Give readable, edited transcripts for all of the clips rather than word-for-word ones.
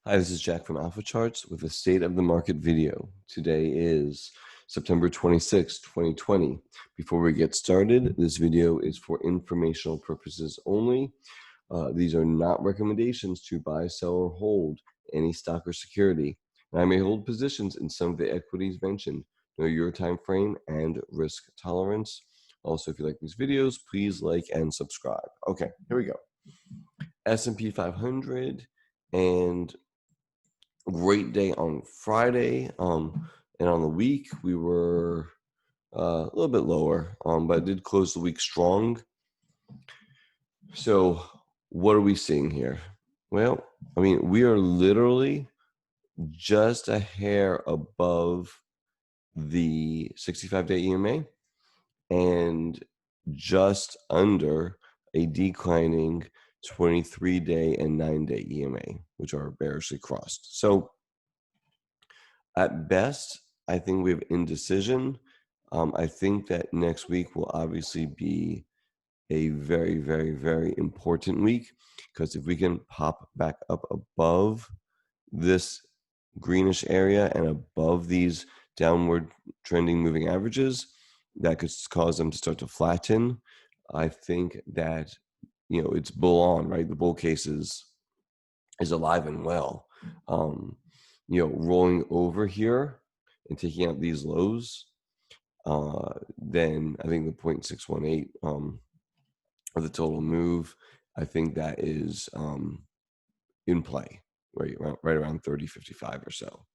Hi, this is Jack from Alpha Charts with a State of the Market video. Today is September 26, 2020. Before we get started, this video is for informational purposes only. These are not recommendations to buy, sell, or hold any stock or security. And I may hold positions in some of the equities mentioned. Know your time frame and risk tolerance. Also, if you like these videos, please like and subscribe. Okay, here we go. S&P 500 and great day on Friday, and on the week we were a little bit lower, but did close the week strong. So what are we seeing here? Well, I mean, we are literally just a hair above the 65-day EMA and just under a declining 23-day and 9-day EMA, which are bearishly crossed. So at best, I think we have indecision. I think that next week will obviously be a very, very, very important week, because if we can pop back up above this greenish area and above these downward trending moving averages, that could cause them to start to flatten. I think that, it's bull on, right? The bull case is alive and well. Rolling over here and taking out these lows, then I think the 0.618 of the total move, I think that is in play, right around 30.55 or so.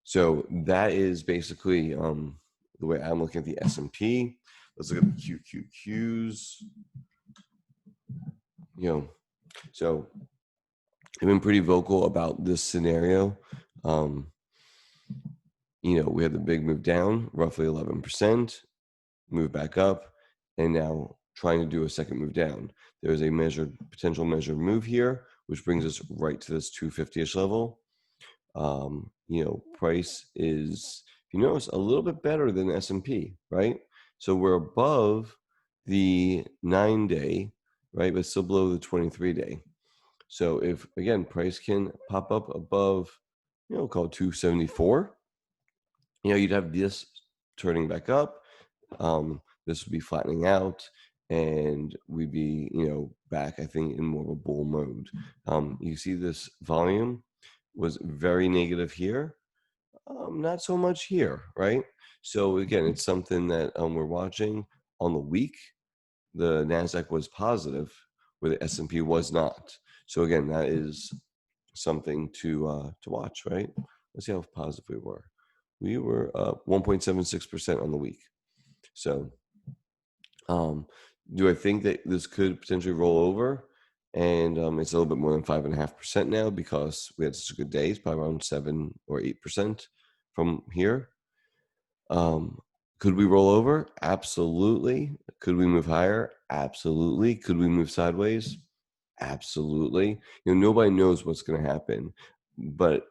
So that is basically the way I'm looking at the S&P. Let's look at the QQQs. So I've been pretty vocal about this scenario. We had the big move down, roughly 11%, move back up, and now trying to do a second move down. There's a potential measured move here, which brings us right to this 250-ish level. Price is, if you notice, a little bit better than the S&P, right? So we're above the 9-day, right, but still below the 23-day. So if, again, price can pop up above, called 274, you'd have this turning back up. This would be flattening out, and we'd be, back, I think, in more of a bull mode. You see this volume was very negative here. Not so much here, right? So again, it's something that we're watching. On the week, the Nasdaq was positive, where the S&P was not. So again, that is something to watch, right? Let's see how positive we were. We were up 1.76% on the week. So do I think that this could potentially roll over? And it's a little bit more than 5.5% now, because we had such a good day. It's probably around 7 or 8% from here. Could we roll over? Absolutely. Could we move higher? Absolutely. Could we move sideways? Absolutely. Nobody knows what's going to happen, but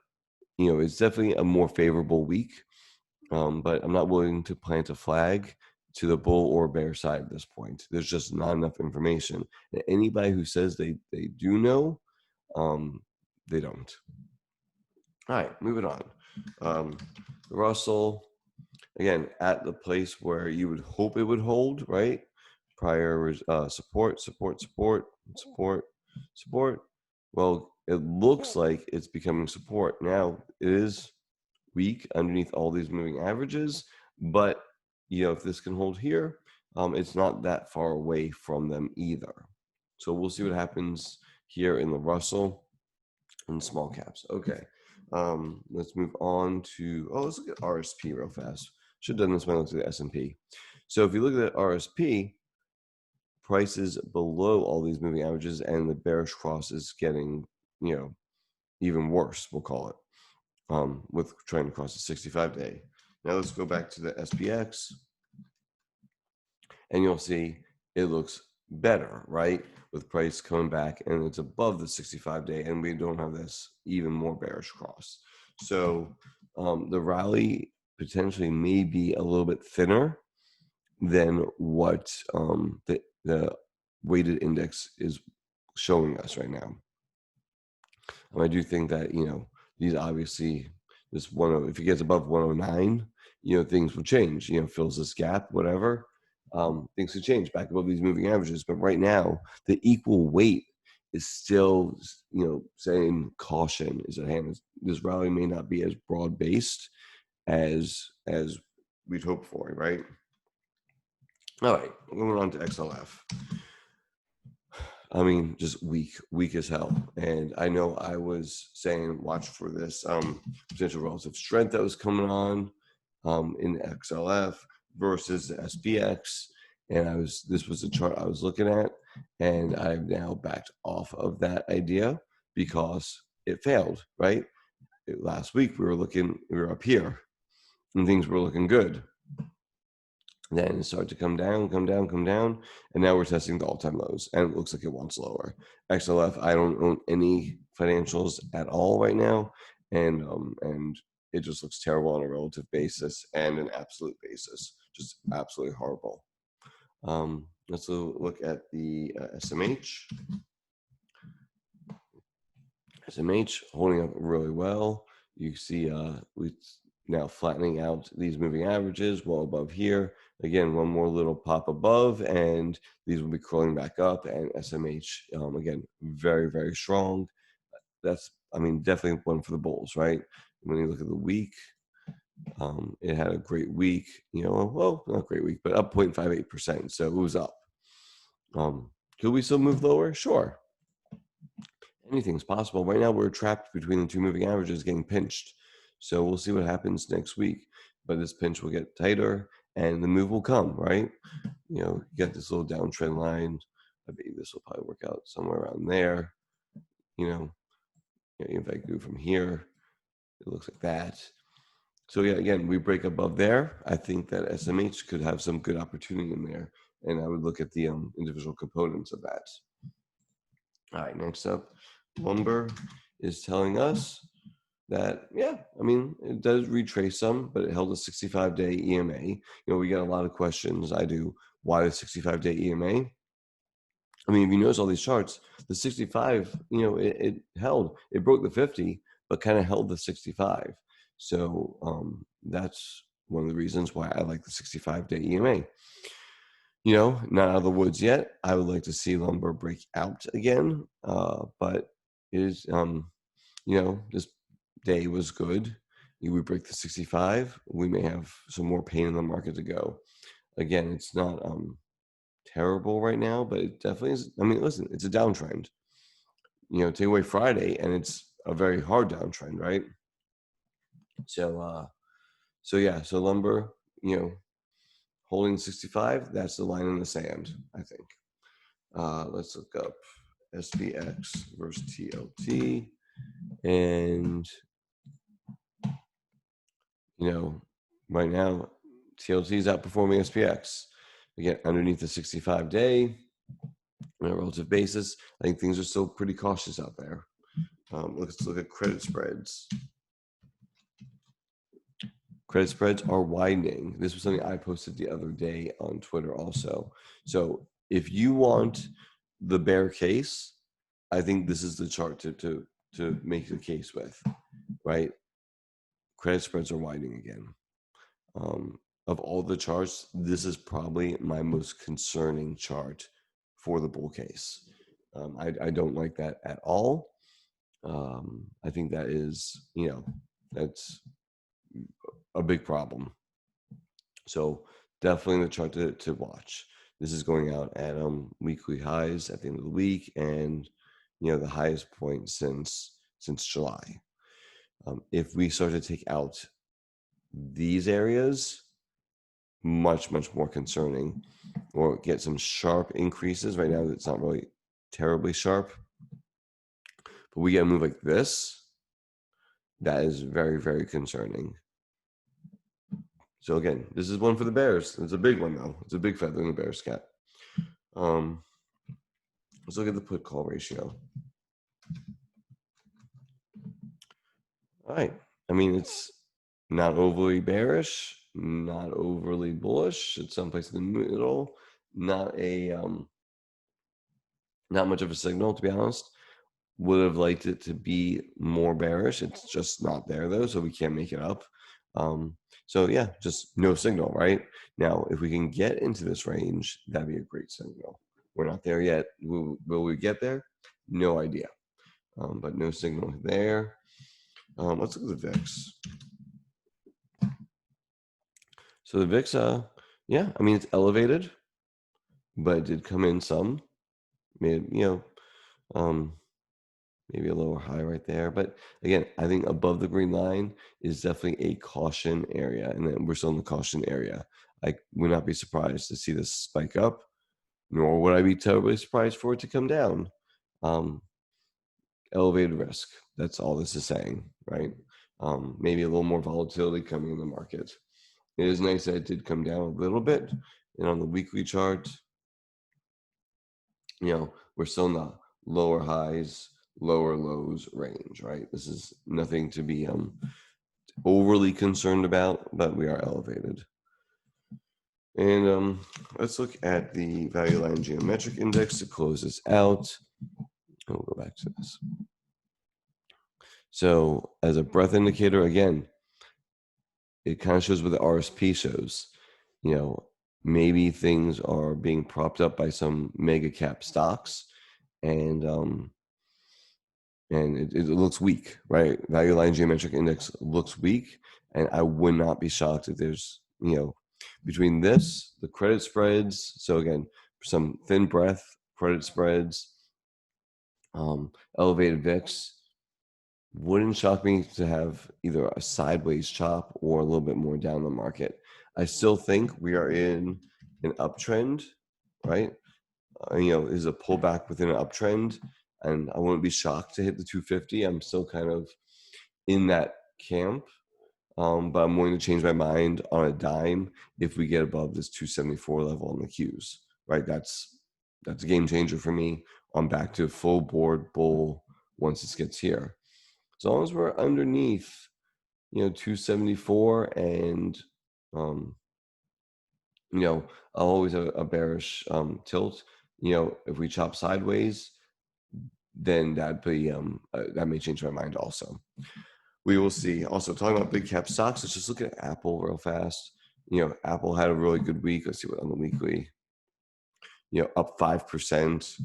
it's definitely a more favorable week. But I'm not willing to plant a flag to the bull or bear side at this point. There's just not enough information. And anybody who says they do know, they don't. All right, moving on. The Russell, again, at the place where you would hope it would hold, right? Prior support. Well, it looks like it's becoming support. Now, it is weak underneath all these moving averages, but if this can hold here, it's not that far away from them either. So we'll see what happens here in the Russell and small caps. Okay, let's move on to, let's look at RSP real fast. Should have done this when I looked at the S&P. So if you look at RSP, prices below all these moving averages, and the bearish cross is getting, even worse, we'll call it, with trying to cross the 65-day. Now let's go back to the SPX, and you'll see it looks better, right? With price coming back, and it's above the 65-day, and we don't have this even more bearish cross. So the rally potentially may be a little bit thinner than what the weighted index is showing us right now. I do think that, these obviously, if it gets above 109, things will change, fills this gap, whatever. Things could change back above these moving averages. But right now, the equal weight is still, saying caution is at hand. This rally may not be as broad based as we'd hope for, right? All right, moving on to XLF. I mean, just weak as hell. And I know I was saying, watch for this potential relative strength that was coming on in XLF versus the SPX. And this was the chart I was looking at, and I've now backed off of that idea because it failed, right? Last week we were up here and things were looking good. Then it started to come down, and now we're testing the all-time lows, and it looks like it wants lower. XLF, I don't own any financials at all right now, and it just looks terrible on a relative basis and an absolute basis, just absolutely horrible. Let's look at the SMH. SMH holding up really well. You see, we now flattening out these moving averages well above here. Again, one more little pop above, and these will be crawling back up. And SMH, again, very, very strong. That's, definitely one for the bulls, right? When you look at the week, it had a great week. Well, not great week, but up 0.58%. So it was up. Could we still move lower? Sure. Anything's possible. Right now, we're trapped between the two moving averages getting pinched. So we'll see what happens next week. But this pinch will get tighter and the move will come, right? You get this little downtrend line. I bet this will probably work out somewhere around there. If I go from here, it looks like that. So yeah, again, we break above there. I think that SMH could have some good opportunity in there. And I would look at the individual components of that. All right, next up, lumber is telling us that, it does retrace some, but it held a 65-day EMA. We get a lot of questions. I do. Why the 65-day EMA? If you notice all these charts, the 65, it held. It broke the 50, but kind of held the 65. So that's one of the reasons why I like the 65-day EMA. Not out of the woods yet. I would like to see lumber break out again, but it is, this day was good. We break the 65. We may have some more pain in the market to go. Again, it's not terrible right now, but it definitely is. Listen, it's a downtrend. Take away Friday, and it's a very hard downtrend, right? So lumber, holding 65, that's the line in the sand, I think. Let's look up SPX versus TLT. And, right now, TLT is outperforming SPX. Again, underneath the 65-day on a relative basis, I think things are still pretty cautious out there. Let's look at credit spreads. Credit spreads are widening. This was something I posted the other day on Twitter also. So if you want the bear case, I think this is the chart to make the case with, right? Credit spreads are widening again. Of all the charts, this is probably my most concerning chart for the bull case. I don't like that at all. I think that is, that's a big problem. So definitely the chart to watch. This is going out at weekly highs at the end of the week, and the highest point since July. If we start to take out these areas, much more concerning, or get some sharp increases. Right now, it's not really terribly sharp, but we get a move like this. That is very, very concerning. So again, this is one for the bears. It's a big one though. It's a big feather in the bear's cap. Let's look at the put call ratio. All right. It's not overly bearish, not overly bullish. It's someplace in the middle. Not much of a signal, to be honest. would have liked it to be more bearish. It's just not there though, so we can't make it up. So yeah, just no signal, right? Now, if we can get into this range, that'd be a great signal. We're not there yet. Will we get there? No idea. But no signal there. Let's look at the VIX. So the VIX, yeah, I mean, it's elevated, but it did come in some. Made, maybe a lower high right there. But again, I think above the green line is definitely a caution area. And then we're still in the caution area. I would not be surprised to see this spike up, nor would I be terribly surprised for it to come down. Elevated risk. That's all this is saying, right? Maybe a little more volatility coming in the market. It is nice that it did come down a little bit. And on the weekly chart, we're still in the lower highs, lower lows range, right? This is nothing to be overly concerned about, but we are elevated. And let's look at the value line geometric index to close this out. We'll go back to this. So as a breadth indicator, again, it kind of shows what the RSP shows. Maybe things are being propped up by some mega cap stocks, and it looks weak, right? Value line geometric index looks weak, and I would not be shocked if there's, between this, the credit spreads. So again, some thin breadth credit spreads, elevated VIX. Wouldn't shock me to have either a sideways chop or a little bit more down the market. I still think we are in an uptrend, right? Is a pullback within an uptrend, and I wouldn't be shocked to hit the 250. I'm still kind of in that camp, but I'm willing to change my mind on a dime if we get above this 274 level on the Qs, right? That's a game changer for me. I'm back to full board bull once this gets here. As long as we're underneath, 274, and I'll always have a bearish tilt. If we chop sideways, then that'd be that may change my mind also. We will see. Also, talking about big cap stocks, let's just look at Apple real fast. Apple had a really good week. Let's see what on the weekly. Up 5%.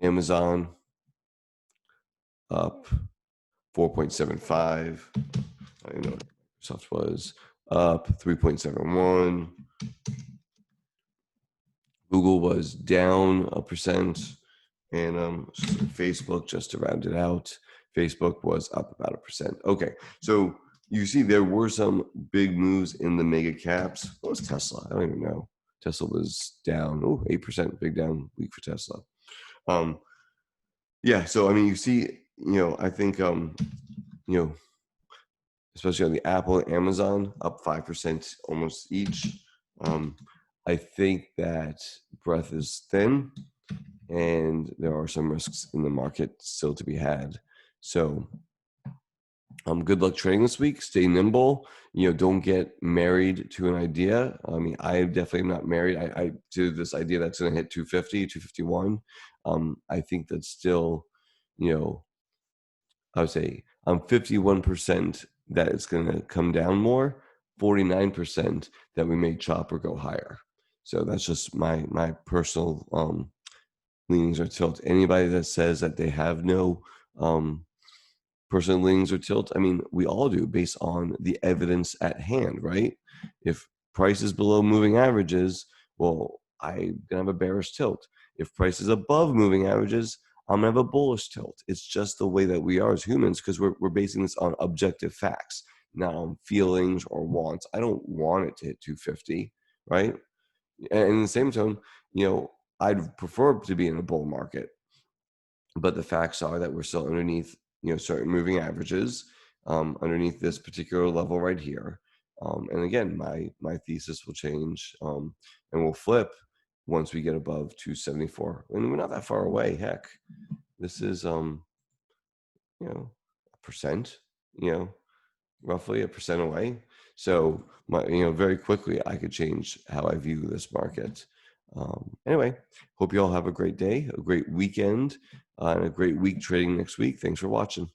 Amazon up 4.75. I don't know what Microsoft was. Up 3.71. Google was down 1%. And Facebook, just to round it out, Facebook was up about 1%. Okay, so you see there were some big moves in the mega caps. What was Tesla? I don't even know. Tesla was down 8%, big down week for Tesla. Yeah, so I mean, you see, I think especially on the Apple and Amazon, up 5% almost each. I think that breadth is thin, and there are some risks in the market still to be had. So good luck trading this week. Stay nimble. Don't get married to an idea. I mean, I definitely am not married. I to this idea that's going to hit 250, 251. I think that's still, I would say I'm 51% that it's going to come down more, 49% that we may chop or go higher. So that's just my personal leanings or tilt. Anybody that says that they have no personal leanings or tilt, I mean, we all do based on the evidence at hand, right? If price is below moving averages, well, I'm gonna have a bearish tilt. If price is above moving averages, I'm gonna have a bullish tilt. It's just the way that we are as humans, because we're basing this on objective facts, not on feelings or wants. I don't want it to hit 250, right? And in the same tone, I'd prefer to be in a bull market, but the facts are that we're still underneath, certain moving averages, underneath this particular level right here. And again, my thesis will change, and will flip once we get above 274. And we're not that far away. Heck, this is a percent, roughly a percent away. So very quickly I could change how I view this market. Anyway, hope you all have a great day, a great weekend, and a great week trading next week. Thanks for watching.